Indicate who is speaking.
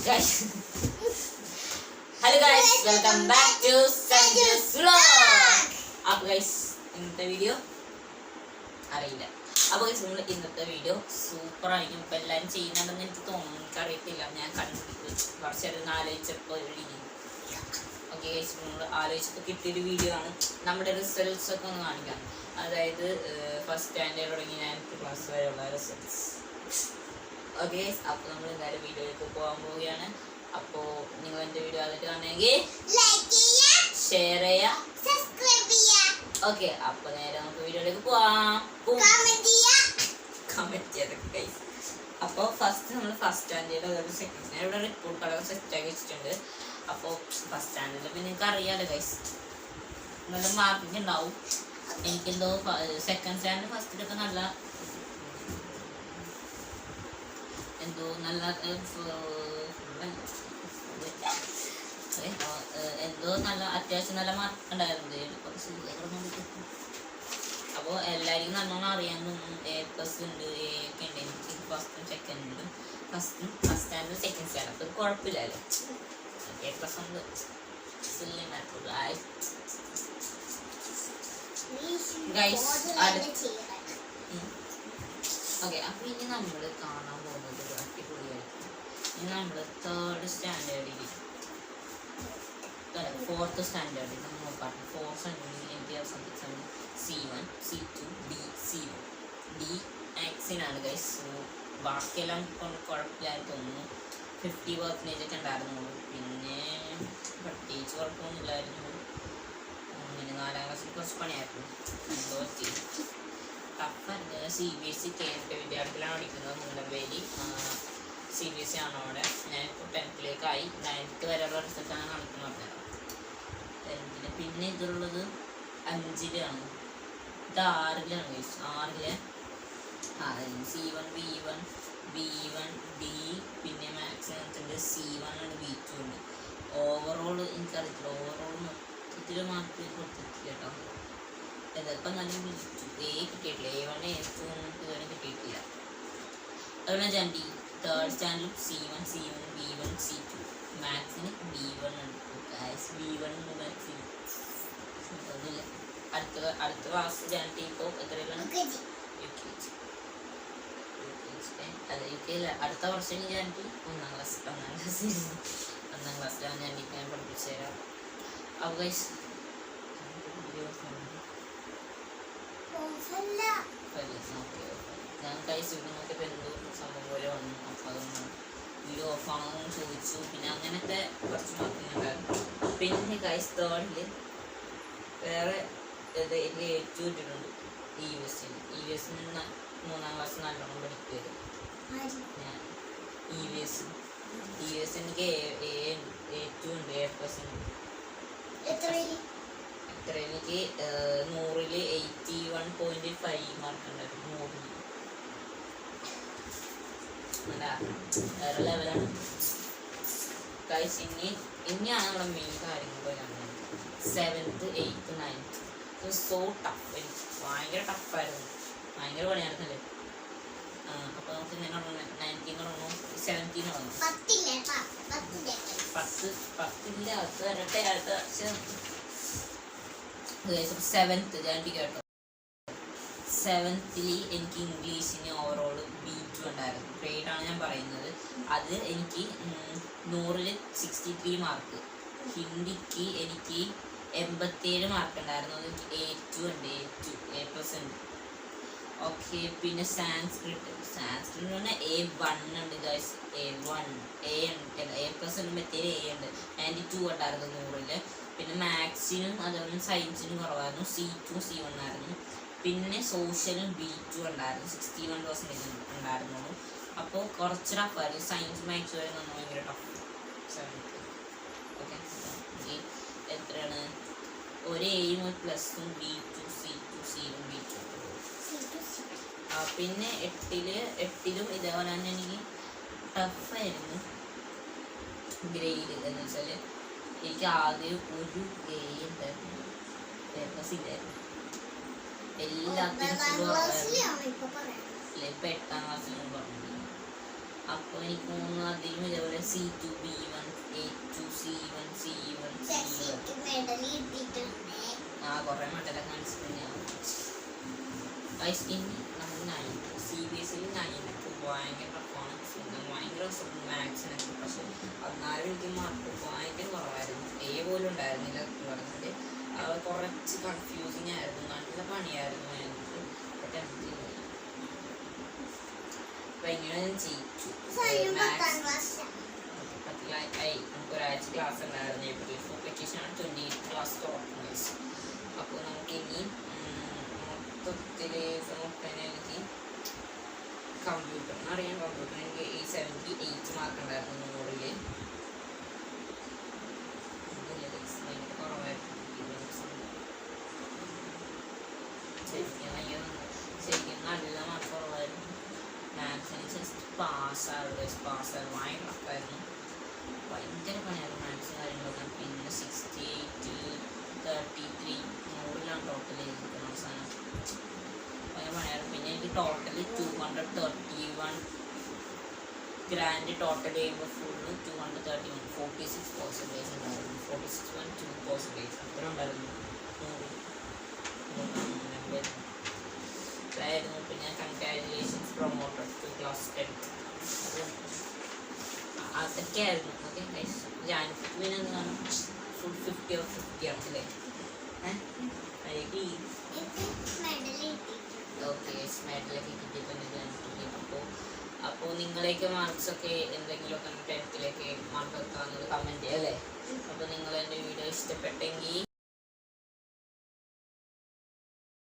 Speaker 1: guys. Hello guys, welcome back to Sanju's vlog. അപ്പോൾ guys, ഇന്നത്തെ video അറിയില്ല. അപ്പോൾ guys, നമ്മൾ ഇന്നത്തെ വീഡിയോ സൂപ്പർ ആയിരിക്കും. ഇപ്പോൾ എല്ലാവരും ചെയ്യുന്നുണ്ടെന്ന് എനിക്ക് തോന്നുന്നു, എനിക്കറിയത്തില്ല. ഞാൻ കണ്ടിട്ട് കുറച്ചേരം ആലോചിച്ചപ്പോൾ ഓക്കെ ഗൈസ്, നമ്മൾ ആലോചിച്ചപ്പോൾ കിട്ടിയൊരു വീഡിയോ ആണ്. നമ്മുടെ റിസൾട്ട്സ് ഒക്കെ ഒന്ന് കാണിക്കാം. അതായത് ഫസ്റ്റ് സ്റ്റാൻഡേർഡ് തുടങ്ങി 9th ക്ലാസ് വരെയുള്ള റിസൾട്ട്സ്. ഓക്കെ ഗൈസ്, അപ്പോൾ നമ്മൾ എന്തായാലും വീഡിയോയിലേക്ക് പോകാൻ പോവുകയാണ്. അപ്പോൾ നിങ്ങൾ എൻ്റെ വീഡിയോ ആദ്യമായിട്ട് കാണുമെങ്കിൽ ഷെയർ ചെയ്യുക, സബ്സ്ക്രൈബ് ചെയ്യുക. ഓക്കെ, അപ്പോൾ നേരെ നമുക്ക് വീഡിയോയിലേക്ക് പോവാം. കമൻറ്റ് ചെയ്തൊക്കെ ഗൈസ്. അപ്പോൾ ഫസ്റ്റ് നമ്മൾ ഫസ്റ്റ് സ്റ്റാൻഡേർഡ് അതായത് സെക്കൻഡ് സ്റ്റാൻഡേർഡ് ഇവിടെ റിപ്പോർട്ട് കാർഡൊക്കെ സെറ്റാക്കി വെച്ചിട്ടുണ്ട്. അപ്പോൾ ഫസ്റ്റ് സ്റ്റാൻഡേർഡിൽ പിന്നെ നിങ്ങൾക്ക് അറിയാമല്ലോ ഗൈസ്, നല്ല മാർക്കിങ് ഉണ്ടാവും. എനിക്കെന്തോ സെക്കൻഡ് സ്റ്റാൻഡേർഡ് ഫസ്റ്റിലൊക്കെ നല്ല എന്തോ നല്ല എന്തോ നല്ല അത്യാവശ്യം നല്ല മാർക്ക് ഉണ്ടായിരുന്നു. അപ്പോൾ എല്ലാവർക്കും നല്ലോണം അറിയാൻ തോന്നും. A+ ഉണ്ട്, A ഒക്കെ ഉണ്ട്. എനിക്ക് ഫസ്റ്റും സെക്കൻഡിലും ഫസ്റ്റ് സ്റ്റാൻഡേർഡ് സെക്കൻഡ് സ്റ്റാൻഡേർഡ് അപ്പോൾ കുഴപ്പമില്ലല്ലോ. A+ ഉണ്ട്. ഓക്കെ, അപ്പോൾ ഇനി നമ്മൾ കാണാൻ പോകുന്നത് അടിപൊളിയായിരിക്കും. ഇനി നമ്മൾ തേർഡ് സ്റ്റാൻഡേർഡിൽ ഫോർത്ത് സ്റ്റാൻഡേർഡിൽ നമ്മൾ നോക്കാം. ഫോർത്ത് സ്റ്റാൻഡേർഡിൽ എനിക്ക് C1, C2, D, C1. D മാക്സിനാണ് guys. ബാക്കിയെല്ലാം കൊണ്ട് കുഴപ്പമില്ലാന്ന് തോന്നുന്നു. 50% ഒക്കെ ഉണ്ടായിരുന്നുള്ളൂ. പിന്നെ പ്രത്യേകിച്ച് കുഴപ്പമൊന്നുമില്ലായിരുന്നു. അങ്ങനെ 4ാം ക്ലാസ്സിൽ കുറച്ച് പണിയായിരുന്നു. എന്തോ ടഫായിരുന്നു. CBSE കേന്ദ്ര വിദ്യാലയത്തിലാണ് പഠിക്കുന്നത്. മുണ്ടമ്പേരി CBSE ആണ് അവിടെ. ഞാനിപ്പോൾ 10th-ലേക്കായി. 9th വരെയുള്ള റിസൾട്ടാണ് കാണിക്കുന്നത് പറഞ്ഞത്. 10th പിന്നെ ഇതുള്ളത് 5ലാണ്. ഇത് 6ലാണ് ഗൈസ്. 6ലെ C1, B1, B1, D, പിന്നെ മാത്സ് എന്നിട്ടുണ്ട് C1 ഉണ്ട്, B2 ഉണ്ട്. ഓവറോൾ എനിക്കറിയത്തില്ല. ഓവറോൾ മൊത്തത്തിൽ മാർക്ക് കൊടുത്തിട്ടില്ല കേട്ടോ. ഇതിപ്പം നല്ല A കിട്ടിയിട്ടില്ല. A1, A2 ഇതുവരെ കിട്ടിയിട്ടില്ല. അതുപോലെ ഞാൻ third standard C1, B1, C2. മാത്സിന് B1 ഉണ്ട്. B1 ഉണ്ട് മാത്സിന്. ഒന്നുമില്ല. അടുത്ത ക്ലാസ് ഞാൻ ഇപ്പോൾ എത്രയാണ്? UKG. അല്ല UK അല്ല, അടുത്ത വർഷം ഞാൻ 1ാം ക്ലാസ്സിലാണ് ഞാൻ പഠിപ്പിച്ചു തരാം. അപ്പോൾ ഗൈസ് ഞാൻ ഗൈസ് ഇവിടെ നോക്കിയപ്പോൾ എന്തോ സംഭവം പോലെ വന്നു. അപ്പോൾ അതൊന്നും വീഡിയോ ഓഫാണെന്ന് ചോദിച്ചു. പിന്നെ അങ്ങനത്തെ കുറച്ച് മാർക്കിങ്ങുണ്ടായിരുന്നു. പിന്നെ ഗൈസ് തേർഡിൽ വേറെ എനിക്ക് ഏറ്റവും ഇട്ടിട്ടുണ്ട് EVS. EVS 3ാം ക്ലാസ് നല്ലോണം പഠിക്കുമായിരുന്നു ഞാൻ. EVS എനിക്ക് A2 ഉണ്ട്, A+ ഉണ്ട്. എത്ര എനിക്ക് 100ൽ 81.5 മാർക്ക് ഉണ്ടായിരുന്നു. 100 വേറെ ലെവലാണ് ഗൈസ്. ഇനിയാണ് നമ്മുടെ മെയിൻ കാര്യങ്ങൾ പറയുന്നത്. 7th, 8th, 9th so tough. എനിക്ക് ഭയങ്കര ടഫായിരുന്നു. ഭയങ്കര പണിയായിരുന്നല്ലേ. അപ്പോൾ നമുക്ക് ഇങ്ങനെ 19 തുടങ്ങണം, 17 തുടങ്ങണം. 10 അടുത്ത് വരട്ടെ. അടുത്ത 7th ഞാൻ കേട്ടോ. 7th എനിക്ക് ഇംഗ്ലീഷിന് ഓവറോൾ B2 ഉണ്ടായിരുന്നു. ഗ്രേഡാണ് ഞാൻ പറയുന്നത്. അത് എനിക്ക് 100ൽ 63 മാർക്ക്. ഹിന്ദിക്ക് എനിക്ക് 87 മാർക്ക് ഉണ്ടായിരുന്നു. അത് A2 ഉണ്ട്, A+ ഉണ്ട്. ഓക്കെ, പിന്നെ സാൻസ്ക്രിറ്റ് A1 ഉണ്ട് ഗൈസ്. A1 A ഉണ്ട്, A+ ഉണ്ട്, മറ്റേ A ഉണ്ട്. 92 ഉണ്ടായിരുന്നു 100ൽ. പിന്നെ മാത്സിനും അതുപോലെ സയൻസിനും കുറവായിരുന്നു. C2, C1 ആയിരുന്നു. പിന്നെ സോഷ്യലും B2 ഉണ്ടായിരുന്നു. 61% ഉണ്ടായിരുന്നുള്ളൂ. അപ്പോൾ കുറച്ച് ടഫായിരുന്നു. സയൻസ് മാത്സ് വരെ നമ്മൾ ഭയങ്കര ടഫ്. ഓക്കെ, എത്രയാണ്? ഒരു Aയും ഒരു പ്ലസും B2, C2, C1, B2. പിന്നെ 8ലും ഇതേപോലെ തന്നെ എനിക്ക് ടഫായിരുന്നു ഗ്രേഡ്. എന്ന് വെച്ചാൽ എനിക്ക് ആദ്യം ഒരു A ഉണ്ടായിരുന്നു, A+ ഇല്ലായിരുന്നു. എല്ലാത്തിനും ഇപ്പം 8ാം ക്ലാസ്സിലും പറഞ്ഞു. അപ്പോൾ എനിക്ക് തോന്നുന്നു അതിലും ഇതേപോലെ C2 B1 A2 C1 C1 ആ കുറേ മെഡലൊക്കെ കാണിച്ചിട്ടുണ്ട് ഞാൻ. ഇനി നമ്മൾ 9th CBSE 9th ഭയങ്കര ടഫാണ്, ഭയങ്കര മാത്സിനൊക്കെ. പക്ഷെ എന്നാലും എനിക്ക് മാർക്ക് ഭയങ്കര കുറവായിരുന്നു, പോലും ഉണ്ടായിരുന്നില്ല പറഞ്ഞിട്ട്. അത് കുറച്ച് കൺഫ്യൂസിങ് ആയിരുന്നു, നല്ല പണിയായിരുന്നു എനിക്ക്. പക്ഷെ അപ്പം ഇങ്ങനെ ഞാൻ ജയിച്ചു. നമുക്കൊരാഴ്ച ക്ലാസ് ഉണ്ടായിരുന്നു ഏപ്രിൽ. വെക്കേഷനാണ് 28 ക്ലാസ് തുറക്കുന്നത്. അപ്പോൾ നമുക്കിനി മൊത്തത്തിൽ നോക്കാനെനിക്ക് കമ്പ്യൂട്ടറിന് അറിയാം. കമ്പ്യൂട്ടറിന് എനിക്ക് 78 മാർക്ക് ഉണ്ടായിരുന്നു 100-ൽ. ശരിക്കും നല്ല മാർക്ക് കുറവായിരുന്നു. മാത്സിന് ജസ്റ്റ് പാസ്സായിരുന്നു, ഭയങ്കര ടഫായിരുന്നു, ഭയങ്കര പണിയായിരുന്നു മാത്സും കാര്യങ്ങളൊക്കെ. പിന്നെ 68 33 100-ലാണ് ടോട്ടൽ ചെയ്തിരിക്കുന്നത് അവസാനം. ഭയങ്കര പണിയായിരുന്നു. പിന്നെ എനിക്ക് ടോട്ടൽ 231 ഗ്രാൻഡ് ടോട്ടൽ ചെയ്യുമ്പോൾ ഫുള്ള് 231 46% ഉണ്ടായിരുന്നു. 46.2% അത്ര ഉണ്ടായിരുന്നു. 100 ആയിരുന്നു. പിന്നെ കൺഗ്രാജുലേഷൻസ് പ്രൊമോട്ടഡ് ടു ക്ലാസ് 10. അതൊക്കെ ആയിരുന്നു. ഓക്കെ ഗൈസ്, പിന്നെ എന്താണ് ഫുൾ 50 or 50 ആണ് അല്ലേ? ഓക്കെ, മെഡലൊക്കെ കിട്ടിയിട്ടുണ്ട്. അപ്പോൾ നിങ്ങളെയൊക്കെ മാർക്സൊക്കെ എന്തെങ്കിലുമൊക്കെ 10th മാർക്ക് വെക്കാമെന്നത് കമൻറ്റ് ചെയ്യാം അല്ലേ? അപ്പോൾ നിങ്ങൾ എൻ്റെ വീഡിയോ ഇഷ്ടപ്പെട്ടെങ്കിൽ